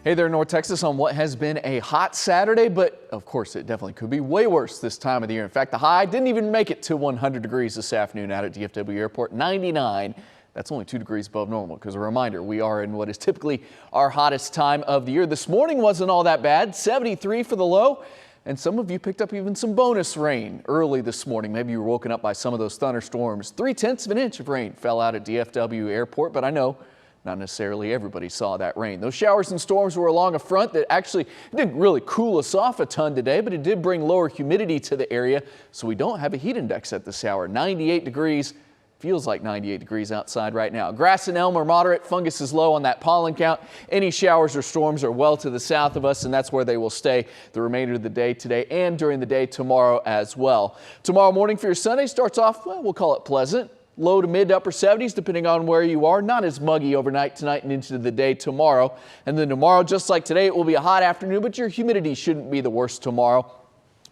Hey there, North Texas, on what has been a hot Saturday, but of course it definitely could be way worse this time of the year. In fact, the high didn't even make it to 100 degrees this afternoon out at DFW Airport, 99. That's only 2 degrees above normal because a reminder, we are in what is typically our hottest time of the year. This morning wasn't all that bad, 73 for the low. And some of you picked up even some bonus rain early this morning. Maybe you were woken up by some of those thunderstorms. 3/10 of an inch of rain fell out at DFW Airport, but I know not necessarily everybody saw that rain. Those showers and storms were along a front that actually didn't really cool us off a ton today, but it did bring lower humidity to the area, so we don't have a heat index at this hour. 98 degrees. Feels like 98 degrees outside right now. Grass and elm are moderate. Fungus is low on that pollen count. Any showers or storms are well to the south of us, and that's where they will stay the remainder of the day today and during the day tomorrow as well. Tomorrow morning for your Sunday starts off, well, we'll call it pleasant. Low to mid to upper 70s depending on where you are. Not as muggy overnight tonight and into the day tomorrow. And then tomorrow, just like today, it will be a hot afternoon, but your humidity shouldn't be the worst tomorrow.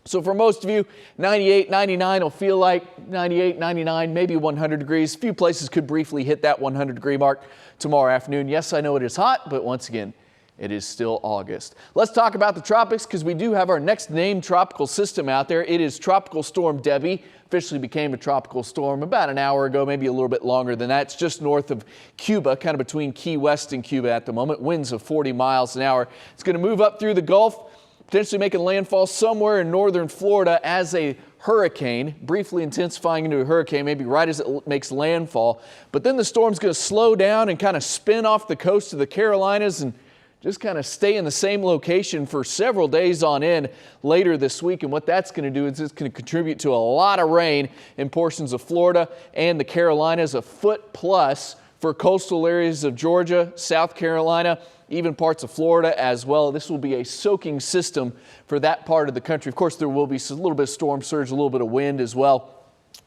So for most of you, 98, 99 will feel like 98, 99, maybe 100 degrees. A few places could briefly hit that 100 degree mark tomorrow afternoon. Yes, I know it is hot, but once again, it is still August. Let's talk about the tropics because we do have our next named tropical system out there. It is Tropical Storm Debbie. Officially became a tropical storm about an hour ago, maybe a little bit longer than that. It's just north of Cuba, kind of between Key West and Cuba at the moment. Winds of 40 miles an hour. It's going to move up through the Gulf, potentially making landfall somewhere in northern Florida as a hurricane, briefly intensifying into a hurricane, maybe right as it makes landfall. But then the storm's going to slow down and kind of spin off the coast of the Carolinas and just kind of stay in the same location for several days on end later this week. And what that's going to do is it's going to contribute to a lot of rain in portions of Florida and the Carolinas, a foot plus for coastal areas of Georgia, South Carolina, even parts of Florida as well. This will be a soaking system for that part of the country. Of course, there will be a little bit of storm surge, a little bit of wind as well.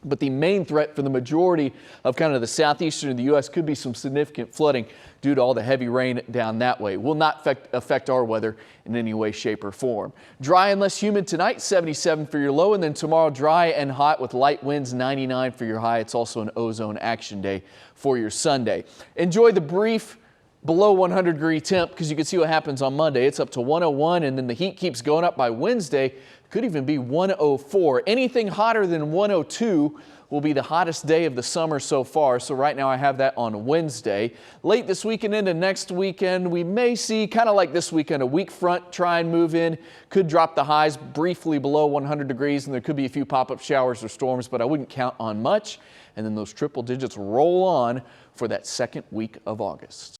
But the main threat for the majority of kind of the southeastern of the U.S. could be some significant flooding due to all the heavy rain down that way. Will not affect our weather in any way, shape, or form. Dry and less humid tonight, 77 for your low, and then tomorrow dry and hot with light winds, 99 for your high. It's also an ozone action day for your Sunday. Enjoy the brief below 100 degree temp because you can see what happens on Monday. It's up to 101, and then the heat keeps going up by Wednesday. Could even be 104. Anything hotter than 102 will be the hottest day of the summer so far. So right now I have that on Wednesday. Late this weekend into next weekend, we may see, kind of like this weekend, a weak front try and move in. Could drop the highs briefly below 100 degrees, and there could be a few pop-up showers or storms, but I wouldn't count on much. And then those triple digits roll on for that second week of August.